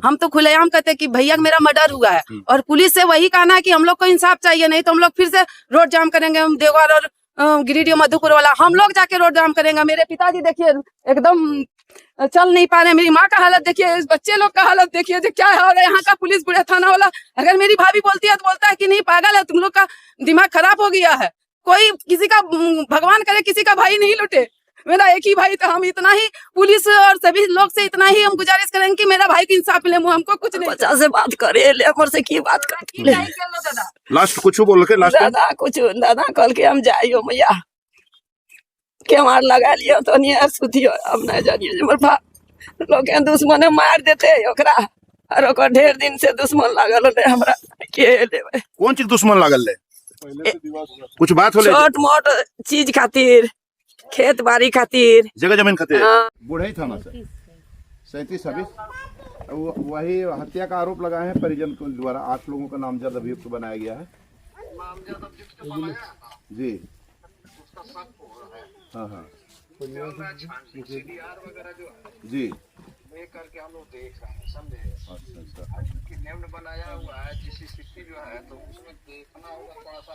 हम तो खुलेआम कहते कि भैया मेरा मर्डर हुआ है, और पुलिस से वही कहना है कि हम लोग को इंसाफ चाहिए, नहीं तो हम लोग फिर से रोड जाम करेंगे। हम देवघर और गिरिडीह मधुपुर वाला हम लोग जाके रोड जाम करेंगे। मेरे पिताजी देखिए एकदम चल नहीं पा रहे, मेरी माँ का हालत देखिए, इस बच्चे लोग का हालत देखिए जो क्या है। और यहाँ का पुलिस बुढ़ा थाना वाला अगर मेरी भाभी बोलती है तो बोलता है कि नहीं पागल है, तुम लोग का दिमाग खराब हो गया है। कोई किसी का भगवान करे किसी का भाई नहीं लुटे, मेरा एक ही भाई था। हम इतना ही पुलिस और सभी लोग से इतना ही हम गुजारिश करेंगे कि मेरा भाई को इंसाफ मिले। हमको कुछ नहीं, बच्चा से बात करे लेबर से की बात कर लास्ट कुछ बोल के लास्ट दादा कुछ दादा कल के हम जाइयो मैया के मार लगा लियो तो नहीं सुतियो। अब नहीं जानिए हमर लोग के दुश्मन मार देते ओकरा, और ओकर ढेर दिन से दुश्मन लागल है हमरा के लेबे। कौन चीज दुश्मन लागल है? कुछ बात होले छोट मोट चीज खातिर, खेत बाड़ी खातिर, जगह जमीन खातिर। बुढ़ई थाना से 37-26 वही हत्या का आरोप लगा है परिजन के द्वारा। 8 लोगों का नामजद अभियुक्त बनाया गया है जी। हाँ जी करके हम लोग देख रहे हैं, समझे। अच्छा नियम बनाया हुआ है जिस स्थिति जो है तो उसमें देखना होगा थोड़ा सा।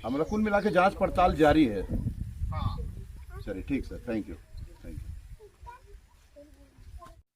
हमारा कुल मिला के जांच पड़ताल जारी है। हाँ चलिए ठीक सर, थैंक यू।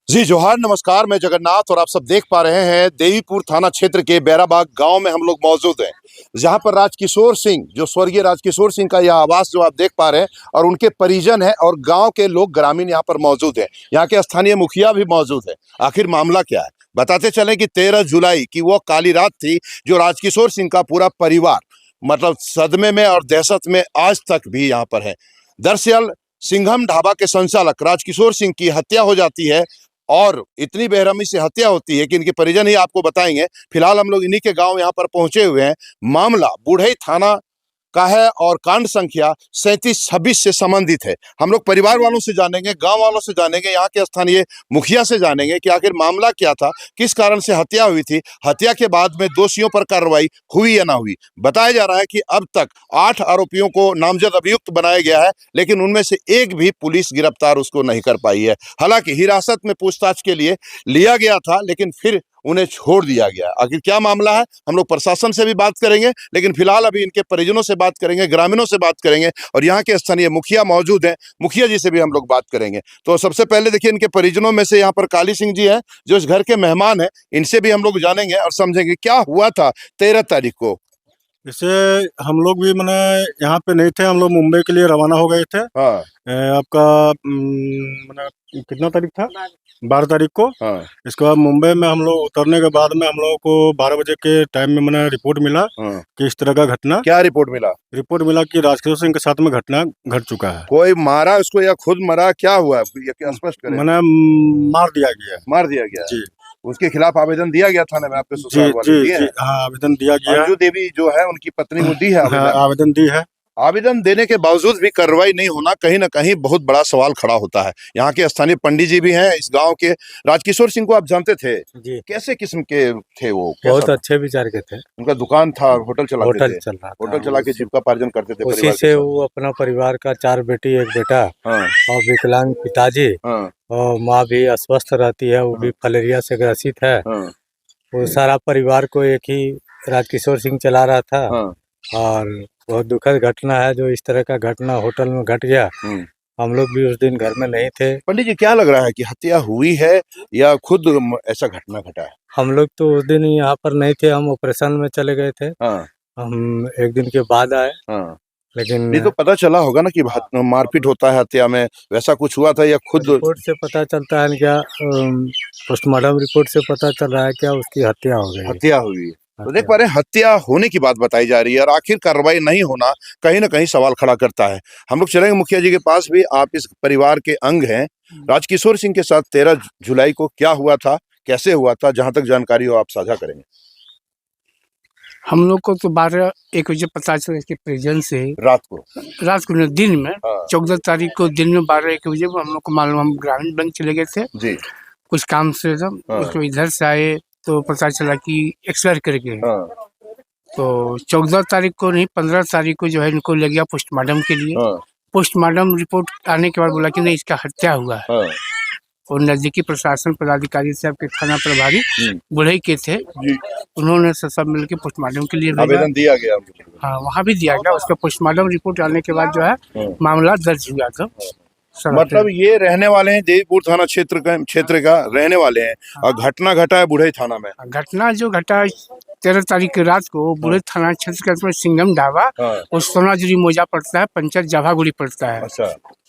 जी जोहार, नमस्कार, मैं जगन्नाथ और आप सब देख पा रहे हैं देवीपुर थाना क्षेत्र के बैराबाग गांव में हम लोग मौजूद हैं, जहां पर राजकिशोर सिंह, जो स्वर्गीय राजकिशोर सिंह का यह आवास जो आप देख पा रहे हैं, और उनके परिजन हैं और गांव के लोग ग्रामीण यहां पर मौजूद हैं। यहां के स्थानीय मुखिया भी मौजूद है। आखिर मामला क्या है बताते चले कि 13 जुलाई की वो काली रात थी जो राजकिशोर सिंह का पूरा परिवार मतलब सदमे में और दहशत में आज तक भी यहाँ पर है। दरअसल सिंघम ढाबा के संचालक राजकिशोर सिंह की हत्या हो जाती है, और इतनी बेरहमी से हत्या होती है कि इनके परिजन ही आपको बताएंगे। फिलहाल हम लोग इन्हीं के गांव यहाँ पर पहुंचे हुए हैं। मामला बुढ़ई थाना का है और कांड संख्या 3726 से संबंधित है। हम लोग परिवार वालों से जानेंगे, गांव वालों से जानेंगे, यहाँ के स्थानीय मुखिया से जानेंगे कि आखिर मामला क्या था, किस कारण से हत्या हुई थी, हत्या के बाद में दोषियों पर कार्रवाई हुई या ना हुई। बताया जा रहा है कि अब तक 8 आरोपियों को नामजद अभियुक्त बनाया गया है, लेकिन उनमें से एक भी पुलिस गिरफ्तार उसको नहीं कर पाई है। हालांकि हिरासत में पूछताछ के लिए लिया गया था, लेकिन फिर उन्हें छोड़ दिया गया। आखिर क्या मामला है, हम लोग प्रशासन से भी बात करेंगे, लेकिन फिलहाल अभी इनके परिजनों से बात करेंगे, ग्रामीणों से बात करेंगे, और यहाँ के स्थानीय मुखिया मौजूद हैं, मुखिया जी से भी हम लोग बात करेंगे। तो सबसे पहले देखिए, इनके परिजनों में से यहाँ पर काली सिंह जी हैं जो इस घर के मेहमान हैं, इनसे भी हम लोग जानेंगे और समझेंगे क्या हुआ था 13 तारीख को। इसे हम लोग भी मैंने यहाँ पे नहीं थे, हम लोग मुंबई के लिए रवाना हो गए थे। हाँ आपका मैंने कितना तारीख था, 12 तारीख को। हाँ इसके बाद मुंबई में हम लोग उतरने के बाद में हम लोगों को 12 बजे के टाइम में मैंने रिपोर्ट मिला हाँ। कि इस तरह का घटना। क्या रिपोर्ट मिला? रिपोर्ट मिला कि राजकिशोर सिंह के साथ में घटना घट चुका है। कोई मारा उसको या खुद मरा, क्या हुआ ये स्पष्ट करें। मैंने मार दिया गया। मार दिया गया जी। उसके खिलाफ आवेदन दिया गया थाने में? आपके जी ससुराल वाले जी दिए जी हैं? हाँ, आवेदन दिया गया। अंजू देवी जो है उनकी पत्नी, वो दी है हाँ, आवेदन? आवेदन दी है। आवेदन देने के बावजूद भी कार्रवाई नहीं होना कहीं ना कहीं बहुत बड़ा सवाल खड़ा होता है। यहाँ के स्थानीय पंडित जी भी हैं इस गांव के। राजकिशोर सिंह को आप जानते थे? जी। कैसे किस्म के थे वो? बहुत अच्छे विचार के थे। उनका दुकान था, होटल चलाते होटल थे? चल रहा था, होटल चला के जीविकापार्जन करते थे उसी परिवार के से साथ। वो अपना परिवार का 4 बेटी 1 बेटा हाँ और विकलांग पिताजी, हाँ और माँ भी अस्वस्थ रहती है, वो भी फलेरिया से ग्रसित है। हाँ वो सारा परिवार को एक ही राजकिशोर सिंह चला रहा था। हाँ। और बहुत दुखद घटना है जो इस तरह का घटना होटल में घट गया। हम लोग भी उस दिन घर में नहीं थे। पंडित जी, क्या लग रहा है कि हत्या हुई है या खुद ऐसा घटना घटा है? हम लोग तो उस दिन यहाँ पर नहीं थे, हम ऑपरेशन में चले गए थे। हाँ हम 1 दिन के बाद आए। हाँ। लेकिन नहीं तो पता चला होगा ना कि मारपीट होता है हत्या में, वैसा कुछ हुआ था या खुद? रिपोर्ट से पता चलता है क्या, पोस्टमार्टम रिपोर्ट से पता चल रहा है क्या उसकी हत्या हो गई। हत्या हुई। तो देख पा रहे हैं हत्या होने की बात बताई जा रही है, और आखिर कार्रवाई नहीं होना कहीं ना कहीं सवाल खड़ा करता है। हम लोग चलेंगे मुखिया जी के पास भी। आप इस परिवार के अंग हैं। राजकिशोर सिंह के साथ 13 जुलाई को क्या हुआ था, कैसे हुआ था, जहां तक जानकारी हो आप साझा करेंगे। हम लोग को तो 12-1 बजे पता चला इसके परिजन से। रात को नहीं, दिन में। हाँ। 14 तारीख को दिन में 12-1 बजे हम लोग को मालूम। हम ग्रामीण बैंक चले गए थे जी। कुछ काम से। हाँ। उसको इधर से आए तो पता चला कि एक्सपायर कर गए। हाँ। तो 14 तारीख को नहीं, 15 तारीख को जो है इनको ले गया पोस्टमार्टम के लिए। हाँ। पोस्टमार्टम रिपोर्ट आने के बाद बोला कि नहीं, इसका हत्या हुआ है। हाँ। और नजदीकी प्रशासन पदाधिकारी साहब के थाना प्रभारी हम्म। बुढ़ई के थे, जी उन्होंने सब मिलकर पोस्टमार्टम के लिए भेजा। आवेदन दिया गया उनको। हाँ, वहाँ भी दिया गया। उसका पोस्टमार्टम रिपोर्ट आने के बाद जो है हम्म। मामला दर्ज हुआ था। मतलब ये रहने वाले हैं देवीपुर थाना क्षेत्र का रहने वाले हैं और घटना घटा है बुढ़ई थाना में। घटना जो घटा 13 तारीख की रात को बुढ़ई थाना क्षेत्र के अंतर्गत सिंघम ढाबा हाँ। और सोनाजुरी मोजा पड़ता है, पंचायत जाभागुड़ी पड़ता है। अच्छा,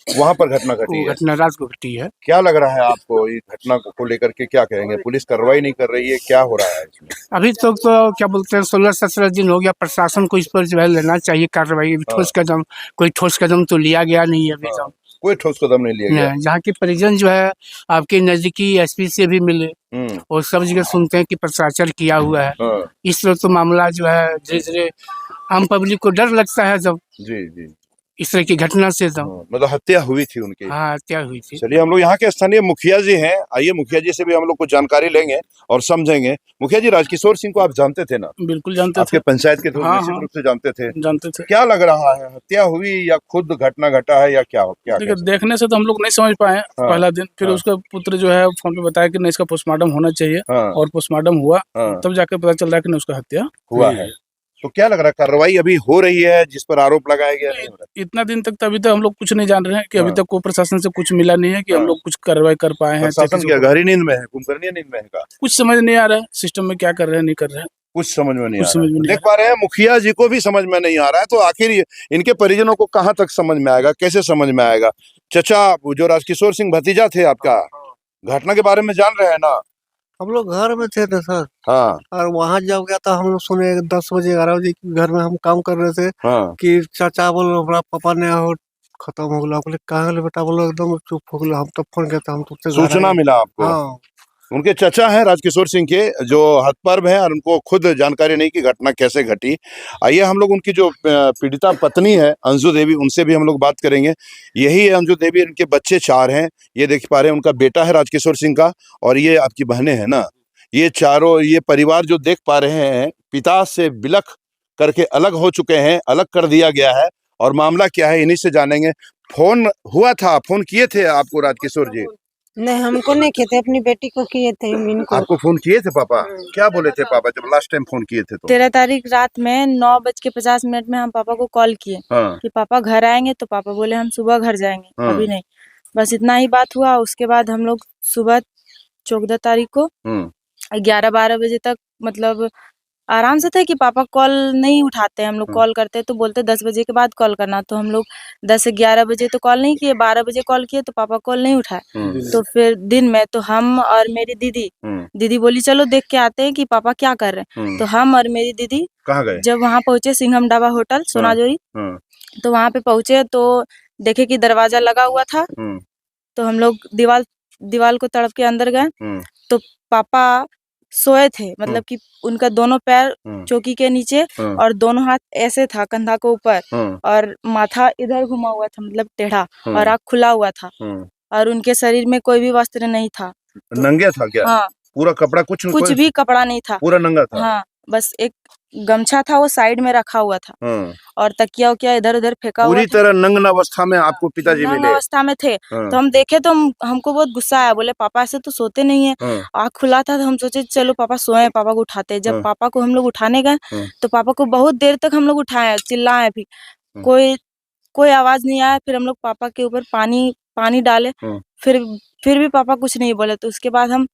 वहाँ पर घटना घटी वो है। घटना रात को घटी है। क्या लग रहा है आपको इस घटना को लेकर के, क्या कहेंगे? पुलिस कार्रवाई नहीं कर रही है, क्या हो रहा है इसमें? अभी तक तो क्या बोलते हैं 16-17 दिन हो गया, प्रशासन को इस पर जो है लेना चाहिए कार्रवाई। ठोस कदम, कोई ठोस कदम तो लिया गया नहीं है अभी तक। कोई ठोस कदम नहीं लिया गया। जहाँ के परिजन जो है आपके नजदीकी एसपी से भी मिले और सब जगह सुनते हैं कि भ्रष्टाचार किया हुआ है। हाँ। इस तरह तो मामला जो है धीरे धीरे आम पब्लिक को डर लगता है जब जी जी। इस तरह की घटना से तब। मतलब हत्या हुई थी उनकी। हाँ, हत्या हुई थी। चलिए, हम लोग यहाँ के स्थानीय मुखिया जी हैं, आइए मुखिया जी से भी हम लोग कुछ जानकारी लेंगे और समझेंगे। मुखिया जी, राजकिशोर सिंह को आप जानते थे ना? बिल्कुल जानते आपके थे। पंचायत के थ्रू हाँ, निश्चित हाँ। रूप से जानते थे। जानते थे। क्या लग रहा है, हत्या हुई या खुद घटना घटा है या क्या क्या देखिए, देखने से तो हम लोग नहीं समझ पाए हाँ। पहला दिन। फिर हाँ। उसका पुत्र जो है फोन पे बताया कि नहीं, इसका पोस्टमार्टम होना चाहिए। हाँ। और पोस्टमार्टम हुआ, हाँ। तब जाकर पता चल रहा है कि नहीं, उसका हत्या हुआ है। तो क्या लग रहा है, कार्रवाई अभी हो रही है जिस पर आरोप लगाया गया? नहीं हो रहा? इतना दिन तक तो अभी तक हम लोग कुछ नहीं जान रहे हैं कि अभी हाँ। तक कोई प्रशासन से कुछ मिला नहीं है कि हम लोग कुछ कार्रवाई कर पाए हैं। प्रशासन क्या गहरी नींद में है, कुंभकर्णीय नींद में है का? कुछ समझ नहीं आ रहा है सिस्टम में क्या कर रहे हैं, नहीं कर रहे हैं। कुछ समझ में नहीं कुछ आ समझ रहा में है। नहीं देख पा रहे हैं मुखिया जी को भी समझ में नहीं आ रहा है, तो आखिर इनके परिजनों को कहाँ तक समझ में आएगा, कैसे समझ में आएगा? चचा, जो राजकिशोर सिंह भतीजा थे आपका, घटना के बारे में जान रहे हैं ना? हम लोग घर में थे ना सर, हाँ और वहाँ जब गया था हम लोग सुने 10 बजे 11 बजे कि घर में हम काम कर रहे थे हाँ कि चाचा बोलो हमारा पापा ने और खत्म हो गया। बोले कहाँ गए बेटा? बोलो एकदम चुप हो गया। हम तो फोन किया था, हम तुमसे सूचना मिला आपको? हाँ, उनके चचा हैं राजकिशोर सिंह के, जो हतपर्व हैं और उनको खुद जानकारी नहीं कि घटना कैसे घटी। आइए हम लोग उनकी जो पीड़िता पत्नी है अंजू देवी, उनसे भी हम लोग बात करेंगे। यही है अंजू देवी, इनके बच्चे 4 हैं, ये देख पा रहे हैं। उनका बेटा है राजकिशोर सिंह का, और ये आपकी बहनें हैं ना। ये चारों, ये परिवार जो देख पा रहे हैं, पिता से बिलख करके अलग हो चुके हैं, अलग कर दिया गया है। और मामला क्या है इन्हीं से जानेंगे। फोन हुआ था, फोन किए थे आपको राजकिशोर जी? नहीं, हमको नहीं किए थे, अपनी बेटी को किए थे। इनको आपको फोन किए थे पापा? क्या बोले थे पापा जब लास्ट टाइम फोन किए थे तो? 13 तारीख रात में 9:50 में हम पापा को कॉल किए हाँ। कि पापा घर आएंगे, तो पापा बोले हम सुबह घर जाएंगे। हाँ। अभी नहीं, बस इतना ही बात हुआ। उसके बाद हम लोग सुबह 14 तारीख को 11-12 बजे तक मतलब आराम से थे कि पापा कॉल नहीं उठाते। हम लोग कॉल करते तो बोलते 10 बजे के बाद कॉल करना, तो हम लोग 10 से 11 बजे तो कॉल नहीं किए। 12 बजे कॉल किए तो पापा कॉल नहीं उठाए। तो फिर दिन में तो हम और मेरी दीदी बोली चलो देख के आते हैं कि पापा क्या कर रहे हैं। तो हम और मेरी दीदी कहाँ गए? जब वहाँ पहुंचे सिंघम ढाबा होटल सोनाजोरी, तो वहाँ पे पहुंचे तो देखे कि दरवाजा लगा हुआ था। तो हम लोग दीवार को तड़प के अंदर गए, तो पापा सोए थे, मतलब कि उनका दोनों पैर चौकी के नीचे और दोनों हाथ ऐसे था कंधा को ऊपर, और माथा इधर घुमा हुआ था, मतलब टेढ़ा, और आँख खुला हुआ था, और उनके शरीर में कोई भी वस्त्र नहीं था। नंगे था क्या? हाँ, पूरा कपड़ा कुछ भी कपड़ा नहीं था, पूरा नंगा था। हाँ, बस एक गमछा था, वो साइड में रखा हुआ था, और तकिया उकिया इधर उधर फेंका हुआ पूरी तरह नग्न अवस्था में आपको पिताजी नग्न मिले? अवस्था में थे। तो हम देखे तो हमको बहुत गुस्सा आया, बोले पापा ऐसे तो सोते नहीं है। आँख खुला था तो हम सोचे चलो पापा सोए, पापा को उठाते। जब पापा को हम लोग उठाने गए तो पापा को बहुत देर तक हम लोग उठाए, चिल्लाए, भी कोई आवाज नहीं आया। फिर हम लोग पापा के ऊपर पानी डाले, फिर भी पापा कुछ नहीं बोले। तो उसके बाद हम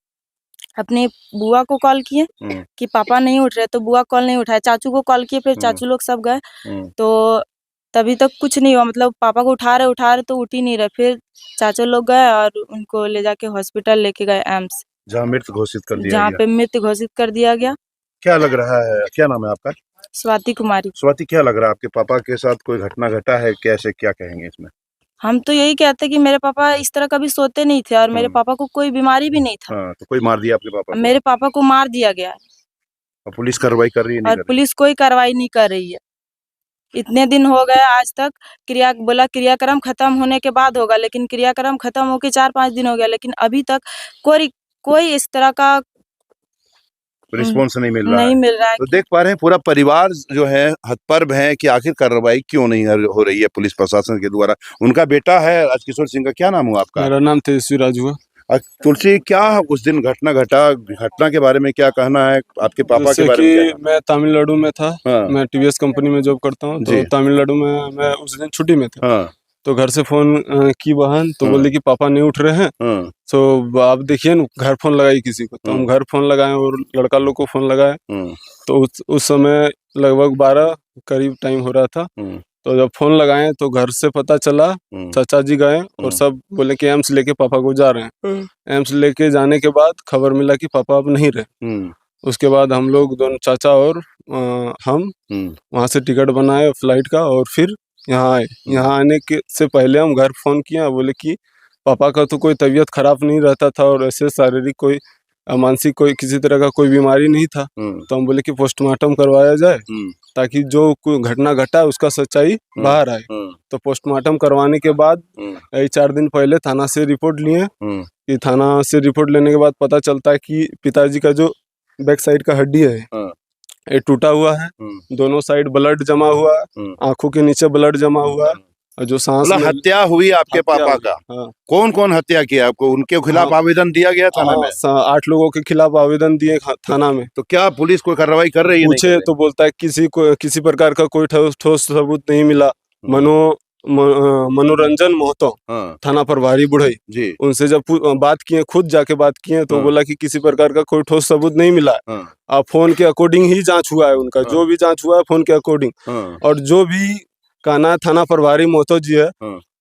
अपने बुआ को कॉल किए कि पापा नहीं उठ रहे, तो बुआ कॉल नहीं उठाए। चाचू को कॉल किए, फिर चाचू लोग सब गए, तो तभी तक कुछ नहीं हुआ। मतलब पापा को उठा रहे तो उठ ही नहीं रहे। फिर चाचू लोग गए और उनको ले जाके हॉस्पिटल लेके गए, एम्स, जहाँ मृत घोषित कर दिया, जहाँ पे मृत घोषित कर दिया गया। क्या लग रहा है, क्या नाम है आपका? स्वाति कुमारी। स्वाति, क्या लग रहा है आपके पापा के साथ कोई घटना घटा है? कैसे, क्या कहेंगे इसमें? हम तो यही कहते कि मेरे पापा इस तरह कभी सोते नहीं थे, और मेरे पापा को कोई बीमारी भी नहीं था। तो कोई मार दिया आपके पापा को? मेरे पापा को मार दिया गया है, और पुलिस कार्रवाई कर रही है? और पुलिस कोई कार्रवाई नहीं कर रही है। इतने दिन हो गए आज तक, क्रियाक्रम खत्म होने के बाद होगा, लेकिन क्रियाक्रम खत्म होके 4-5 दिन हो गया, लेकिन अभी तक कोई इस तरह का रिस्पॉन्स नहीं मिल रहा है। तो देख पा रहे हैं पूरा परिवार जो है हतपर्व है कि आखिर कार्रवाई क्यों नहीं हो रही है पुलिस प्रशासन के द्वारा। उनका बेटा है राजकिशोर सिंह का, क्या नाम हुआ आपका? मेरा नाम तेजस्वी राज हुआ। तुलसी, क्या उस दिन घटना घटा, घटना के बारे में क्या कहना है आपके पापा के जैसे बारे में? कि मैं तमिलनाडु में था, हाँ। मैं टीवीएस कंपनी में जॉब करता हूँ, तो जी। तमिलनाडु में मैं उस दिन छुट्टी में था। हाँ। तो घर से फोन की बहन, तो हाँ। बोली कि पापा नहीं उठ रहे हैं, हाँ। तो आप देखिए ना, घर फोन लगाई किसी को। तो हम घर फोन लगाए और लड़का लोग को फोन लगाए। तो उस समय लगभग 12 करीब टाइम हो रहा था। तो जब फोन लगाए तो घर से पता चला, चाचा जी गए और सब बोले कि एम्स लेके पापा को जा रहे हैं। एम्स लेके जाने के बाद खबर मिला कि पापा अब नहीं रहे। उसके बाद हम लोग दोनों, चाचा और हम वहाँ से टिकट बनाए फ्लाइट का और फिर यहाँ आए। यहाँ आने के से पहले हम घर फोन किया, बोले कि पापा का तो कोई तबीयत खराब नहीं रहता था और ऐसे शारीरिक कोई मानसिक कोई किसी तरह का कोई बीमारी नहीं था। तो हम बोले कि पोस्टमार्टम करवाया जाए ताकि जो कोई घटना घटा उसका सच्चाई बाहर आए। तो पोस्टमार्टम करवाने के बाद 4 दिन पहले थाना से रिपोर्ट लिए कि थाना से रिपोर्ट लेने के बाद पता चलता है कि पिताजी का जो बैक साइड का हड्डी है ये टूटा हुआ है, दोनों साइड ब्लड जमा हुआ है, आंखों के नीचे ब्लड जमा हुआ है, और जो सांस मतलब हत्या हुई आपके पापा का? हाँ। कौन कौन हत्या किया आपको? उनके खिलाफ आवेदन दिया गया थाना में? 8 लोगों के खिलाफ आवेदन दिए थाना में। तो क्या पुलिस कोई कार्रवाई कर रही है? पूछे तो बोलता है किसी प्रकार का कोई ठोस सबूत नहीं मिला। मनोरंजन महतो, थाना प्रभारी बुढ़ई जी, उनसे जब बात किए, खुद जाके बात किए, तो बोला कि किसी प्रकार का कोई ठोस सबूत नहीं मिला। अब फोन के अकॉर्डिंग ही जांच हुआ है उनका, जो भी जांच हुआ है फोन के अकॉर्डिंग। और जो भी कहना थाना प्रभारी महतो जी है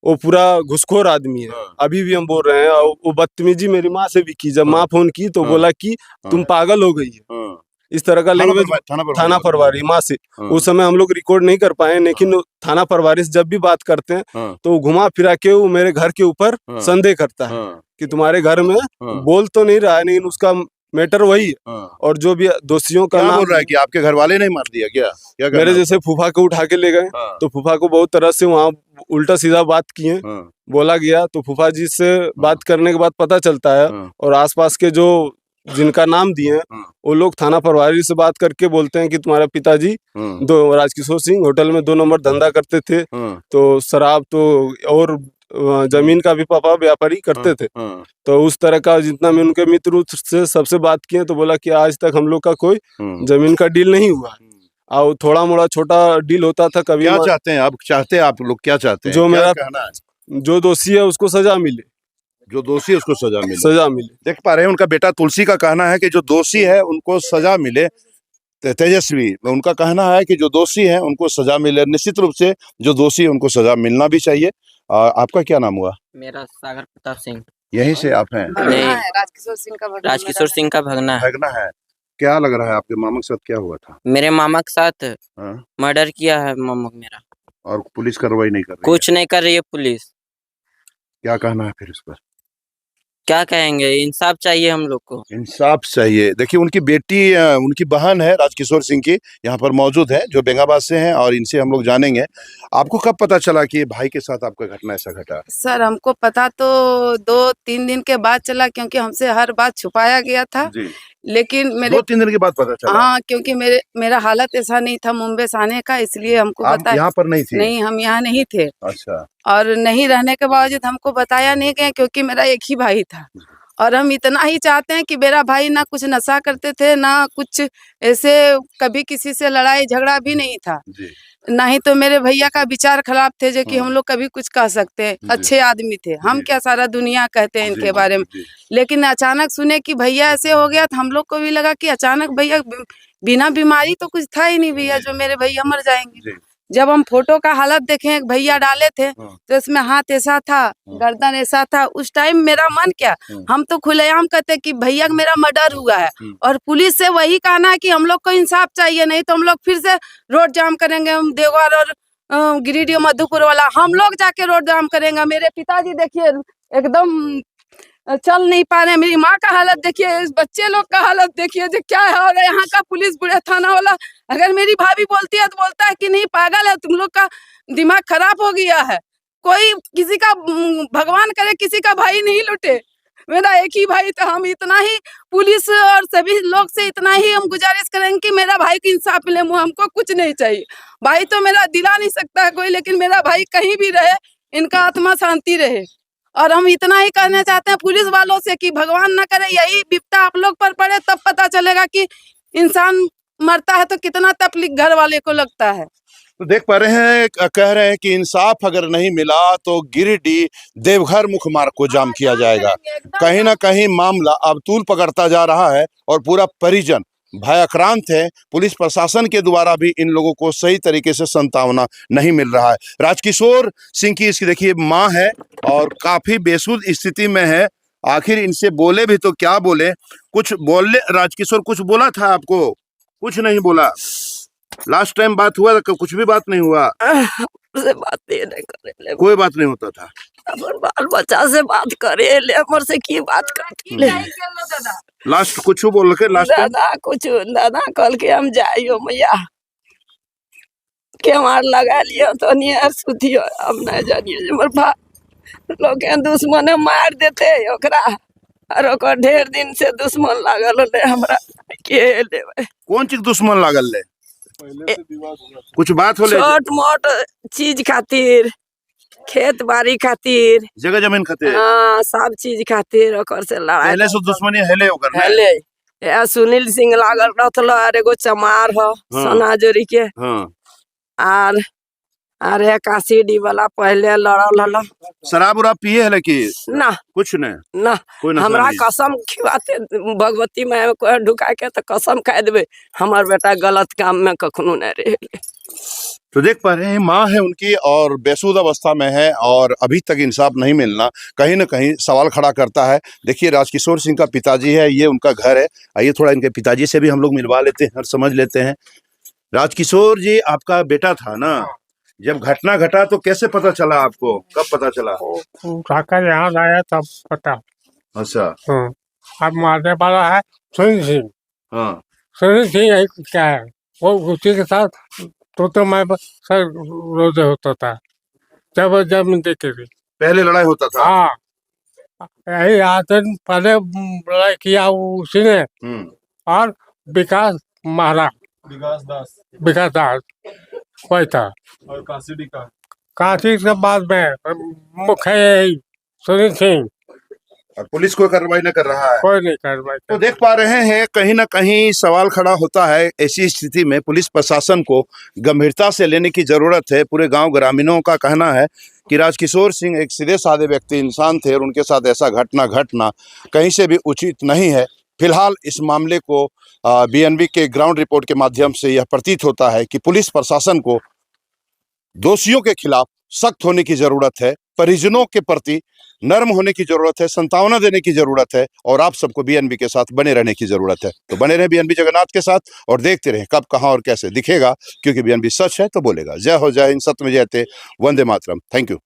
वो पूरा घुसखोर आदमी है। अभी भी हम बोल रहे हैं, वो बदतमीजी मेरी माँ से भी की। जब माँ फोन की तो बोला कि तुम पागल हो गई है, इस तरह का लैंग्वेज थाना प्रभारी माँ से। उस समय हम लोग रिकॉर्ड नहीं कर पाए, लेकिन थाना प्रभारी से जब भी बात करते हैं तो वो घुमा फिरा के वो मेरे घर के ऊपर संदेह करता है कि तुम्हारे घर में बोल तो नहीं रहा है, लेकिन उसका मैटर वही है। और जो भी दोषियों का नाम बोल रहा है कि आपके घर वाले नहीं मार दिया क्या मेरे जैसे फूफा को उठा के ले गए। तो फूफा को बहुत तरह से वहाँ उल्टा सीधा बात किए, बोला गया। तो फूफा जी से बात करने के बाद पता चलता है, और आसपास के जो जिनका नाम दिए वो लोग थाना प्रभारी से बात करके बोलते हैं कि तुम्हारा पिताजी राजकिशोर सिंह होटल में 2 नंबर धंधा करते थे, तो शराब तो और जमीन का भी पापा व्यापारी करते थे। तो उस तरह का जितना मैं उनके मित्र से सबसे बात किए तो बोला कि आज तक हम लोग का कोई जमीन का डील नहीं हुआ, और थोड़ा मोड़ा छोटा डील होता था कभी। क्या चाहते हैं आप लोग क्या चाहते हैं? जो मेरा कहना है, जो दोषी है उसको सजा मिले, जो दोषी है उसको सजा मिले। देख पा रहे हैं उनका बेटा तुलसी का कहना है कि जो दोषी है उनको सजा मिले। तेजस्वी, उनका कहना है कि जो दोषी है उनको सजा मिले। निश्चित रूप से जो दोषी है उनको सजा मिलना भी चाहिए। आपका क्या नाम हुआ? मेरा सागर प्रताप सिंह। यहीं से आप हैं? नहीं, राजकिशोर सिंह का भगना है। है। क्या लग रहा है आपके मामा के साथ क्या हुआ था? मेरे मामा के साथ मर्डर किया है मामा मेरा। और पुलिस कार्रवाई नहीं कर रही? कुछ नहीं कर रही है पुलिस। क्या कहना है फिर इस पर? क्या कहेंगे, इंसाफ चाहिए हम लोग को। इंसाफ चाहिए। देखिए उनकी बेटी, उनकी बहन है राजकिशोर सिंह की, यहाँ पर मौजूद है, जो बेंगाबाद से हैं, और इनसे हम लोग जानेंगे। आपको कब पता चला कि भाई के साथ आपका घटना ऐसा घटा? सर हमको पता तो 2-3 दिन के बाद चला, क्योंकि हमसे हर बात छुपाया गया था। जी। लेकिन मेरे 2-3 दिन के बाद पता चला? हाँ, क्योंकि मेरा हालत ऐसा नहीं था मुंबई से आने का, इसलिए हमको आप यहाँ पर नहीं थी? नहीं, हम यहाँ नहीं थे। अच्छा। और नहीं रहने के बावजूद हमको बताया नहीं गया, क्योंकि मेरा एक ही भाई था, और हम इतना ही चाहते हैं कि मेरा भाई ना कुछ नशा करते थे, ना कुछ ऐसे कभी किसी से लड़ाई झगड़ा भी नहीं था। ना ही तो मेरे भैया का विचार खराब थे, जो कि हम लोग कभी कुछ कह सकते हैं। अच्छे आदमी थे, हम क्या सारा दुनिया कहते हैं इनके बारे में। लेकिन अचानक सुने कि भैया ऐसे हो गया, तो हम लोग को भी लगा कि अचानक भैया बिना बीमारी तो कुछ था ही नहीं भैया, जो मेरे भैया मर जाएंगे। जब हम फोटो का हालत देखे, भैया डाले थे तो इसमें हाथ ऐसा था, गर्दन ऐसा था। उस टाइम मेरा मन क्या, हम तो खुलेआम कहते कि भैया मेरा मर्डर हुआ है, और पुलिस से वही कहना है कि हम लोग को इंसाफ चाहिए, नहीं तो हम लोग फिर से रोड जाम करेंगे। हम देवघर और गिरिडीह मधुपुर वाला हम लोग जाके रोड जाम करेंगे। मेरे पिताजी देखिए एकदम चल नहीं पा रहे हैं, मेरी माँ का हालत देखिए, इस बच्चे लोग का हालत देखिए जो क्या है। और यहाँ का पुलिस बुढ़े थाना वाला, अगर मेरी भाभी बोलती है तो बोलता है कि नहीं पागल है, तुम लोग का दिमाग खराब हो गया है। कोई किसी का, भगवान करे किसी का भाई नहीं लुटे, मेरा एक ही भाई था। हम इतना ही पुलिस और सभी लोग से इतना ही हम गुजारिश करेंगे कि मेरा भाई को इंसाफ मिले। हमको कुछ नहीं चाहिए, भाई तो मेरा दिला नहीं सकता है कोई, लेकिन मेरा भाई कहीं भी रहे, इनका आत्मा शांति रहे। और हम इतना ही कहना चाहते हैं पुलिस वालों से कि भगवान न करे यही विपदा आप लोग पर पड़े, तब पता चलेगा कि इंसान मरता है तो कितना तकलीफ घर वाले को लगता है। तो देख पा रहे हैं, कह रहे हैं कि इंसाफ अगर नहीं मिला तो गिरिडीह देवघर मुख्य मार्ग को जाम किया जाएगा। कहीं ना कहीं मामला अब तूल पकड़ता जा रहा है और पूरा परिजन भयाक्रांत है। पुलिस प्रशासन के द्वारा भी इन लोगों को सही तरीके से सांत्वना नहीं मिल रहा है। राजकिशोर सिंह की इसकी देखिए माँ है और काफी बेसुध स्थिति में है। आखिर इनसे बोले भी तो क्या बोले, कुछ बोले राजकिशोर कुछ बोला था आपको? कुछ नहीं बोला। लास्ट टाइम बात हुआ था, कुछ भी बात नहीं हुआ। से बात नहीं करे, कोई बात नहीं होता था। अपन बाल बच्चा से बात करे ले, हमर से की बात करे। लास्ट कुछ बोल के लास्ट टाइम दादा कुछ दादा कल के हम जाइयो मैया के मार लगा लियो तो नहीं सुतियो। अब नहीं जानिए हमर भा लोग के दुश्मन मार देते ओकरा, और ओकर ढेर दिन से दुश्मन लागल ले हमरा के लेवे। कौन चीज दुश्मन लागल ले? कुछ बात हो ले? छोट मोट चीज खातिर, खेत बाड़ी खातिर, जगह जमीन खातिर, हाँ सब चीज खातिर ओकर से लड़ाई पहले से दुश्मनी हेले ओकर में? हेले। या सुनील सिंह लागल रहल और एगो चमार हो सोना जोरी के, हाँ। और काशी डी वाला पहले लड़ल हल। शराब उराब पिए है कि ना कुछ नहीं? ना कोई नशा हमरा नहीं? कसम खिवाते भगवती में कोई ढुका के तो कसम खा देबे हमार बेटा गलत काम में कखनो नहीं रहे। तो देख पा रहे हैं माँ है उनकी और बेसुध अवस्था में है और अभी तक इंसाफ नहीं मिलना कहीं ना कहीं सवाल खड़ा करता है। देखिए राजकिशोर सिंह का पिताजी है, ये उनका घर है। आइए थोड़ा इनके पिताजी से भी हम लोग मिलवा लेते हैं और समझ लेते हैं। राजकिशोर जी आपका बेटा था ना, जब घटना घटा तो कैसे पता चला आपको, कब पता चला? उठाकर यहाँ लाया तब पता। अच्छा। अब मारने वाला है सुनील सिंह। हाँ सुनील सिंह क्या है, वो उसी के साथ तो मैं सर रोज होता था जब जमीन देखे थे। पहले लड़ाई होता था? हाँ यही 8 दिन पहले लड़ाई किया उसी ने और विकास महाराज विकास दास कोई था और काशी के बाद में मुख्य सुनील सिंह। और पुलिस कोई कार्रवाई न कर रहा है? कोई नहीं कार्रवाई। तो देख पा रहे हैं कहीं ना कहीं सवाल खड़ा होता है। ऐसी स्थिति में पुलिस प्रशासन को गंभीरता से लेने की जरूरत है। पूरे गांव ग्रामीणों का कहना है कि राजकिशोर सिंह एक सीधे साधे व्यक्ति इंसान थे और उनके साथ ऐसा घटना घटना कहीं से भी उचित नहीं है। फिलहाल इस मामले को बीएनबी के ग्राउंड रिपोर्ट के माध्यम से यह प्रतीत होता है कि पुलिस प्रशासन को दोषियों के खिलाफ सख्त होने की जरूरत है, परिजनों के प्रति नर्म होने की जरूरत है, सांत्वना देने की जरूरत है और आप सबको बीएनबी के साथ बने रहने की जरूरत है। तो बने रहें बीएनबी जगन्नाथ के साथ और देखते रहें कब कहां और कैसे दिखेगा, क्योंकि बीएनबी सच है तो बोलेगा। जय हो, जय हिंद, सत्य में जयते, वंदे मातरम। Thank you.